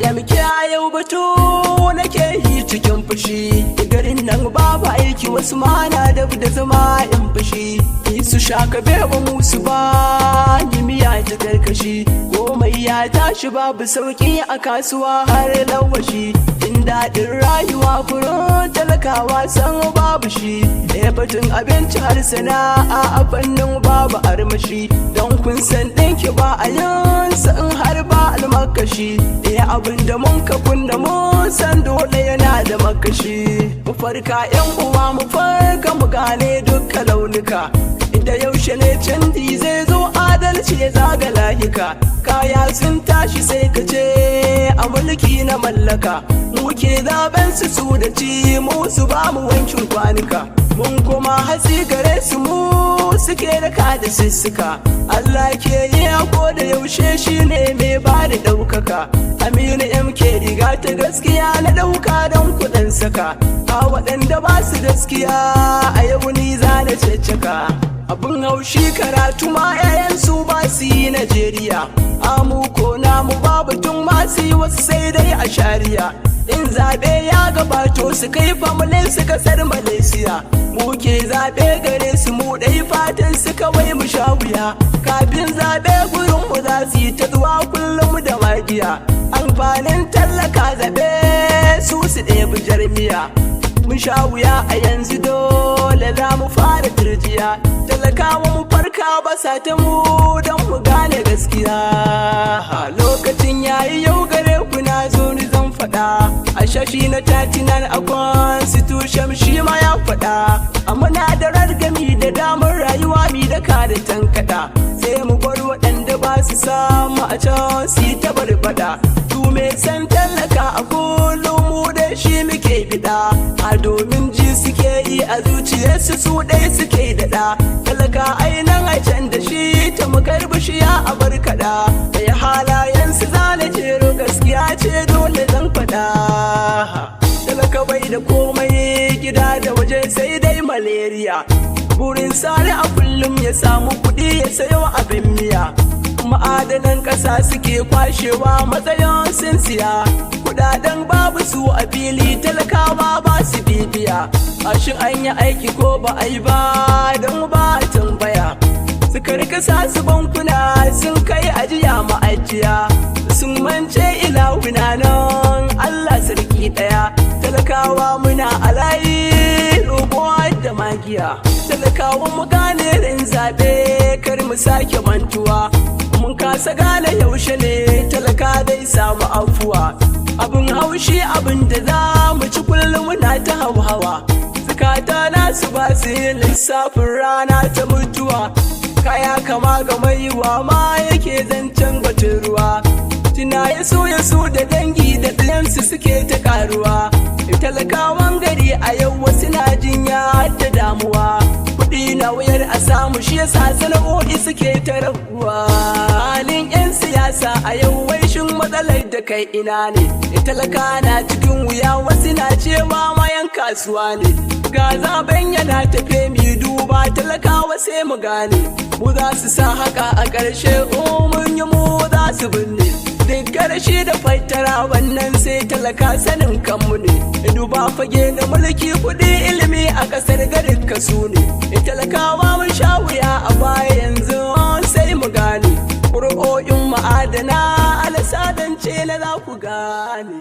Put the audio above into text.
MK a yau batu nake yi cikin fushi, garin nan babu aiki wasu mana da zama in fushi, su shaka beba musu ba ni miya ta karkashi, komai ya tashi babu sauki a kasuwa har lawashi, in daɗin rayuwa furin talakawa san babu shi, ɗaya batun abinci har sana'a a fannin babu armashi, don kun san ɗinki ba a yansa in har ba almakashi, ɗaya abin da mun ka kunna mun san dole yana da makashi, mu farka yan uwa mu farka mu gane dukkan launuka, da yaushe ne canji zai zo adalci ya zaga layuka, kaya sun tashi sai ka ce a mulki na mallaka, muke zaben su da ci mu su ba mu wankin kwanuka, mun kuma hatsi gare su mu suke raka da sissuka, Allah ke yi ko da yaushe shi ne mai ba da ɗaukaka, Aminu MK riga ta gaskiya na ɗauka don kuɗin saka, a waɗanda ba su gaskiya a yau ni za na caccaka. Abin haushi karatu ma 'ya'yansu ba su yi Najeriya, amu ko namu babu tun masu yi wasu sai dai a shari'a, in zaɓe ya gabato su kai famulin su kasar Malaysia, muke zaɓe gare su mu ɗai fatan su kawai mu sha wuya, kafin zaɓe gurin mu za su yi ta zuwa kullum da magiya, amfanin tallaka zaɓe su ɗebi jarmiya, mun sha wuya a yanzu dole za mu fara turjiya, talakawa mu farka ba sa ta mu don mu gane gaskiya, lokacin yayi yau gare ku na zo ni zan faɗa, a shashi na 39 a constitution shi ma ya faɗa, a muna da rargami da damar rayuwa mi da kada tankaɗa, sai mu bar waɗanda ba su samu a can su yi ta barbada, su me san tallaka a kullum mu da shi muke bida, a domin ji suke yi a zuciyarsu su ɗaya suke daɗa, talaka ainihin a can da shi ta makar bishiya a barkaɗa, mai halayensu zane jero gaskiya ce dole zan faɗa, talaka bai da komai gida da waje sai dai malaria, burin sare a kullum ya samu kuɗi ya sayo abin miya, ma'adanan ƙasa suke kwashewa matsayin sun siya, kudaden babu su a fili talakawa ba su bibiya, ashin an yi aiki ko ba a yi ba don ba tambaya, suka rika sa su bankuna sun kai ajiya ma'ajiya, sun mance ilahuna nan Allah sarki ɗaya, talakawa muna alayi roƙo da magiya, talakawa mu gane rin zaɓe kar mu sake mantuwa, mun kasa gane yaushe ne talaka dai samu afuwa, abin haushi abin da za mu ci kullum muna ta hauhawa, zukata nasu ba su yi lissafin rana ta mutuwa, kaya kama ga maiwa ma yake zancen batun ruwa, tuna ya so da dangi da ɗiyansu suke ta karuwa, talakawan gari a yau wasu na jinya da damuwa, kuɗi na wayar a samu shi yasa sana'o'i suke ta rabuwa, halin 'yan siyasa a yau wai shin matsalar da kai ina ne, talaka na cikin wuya wasu na cewa mayan kasuwa ne, ga zaben yana tafe mi duba talakawa sai mu gane, mu za su sa haka a ƙarshe mun yi mu za su binne, duk ƙarshe da fattara wannan sai talaka sanin kanmu ne, duba fage na mulki kuɗi ilimi a ƙasar garin kasu ne, talakawa mun sha wuya a baya yanzu sai mu gane, ƙuri'o'in ma'adana alasadance na za ku gane.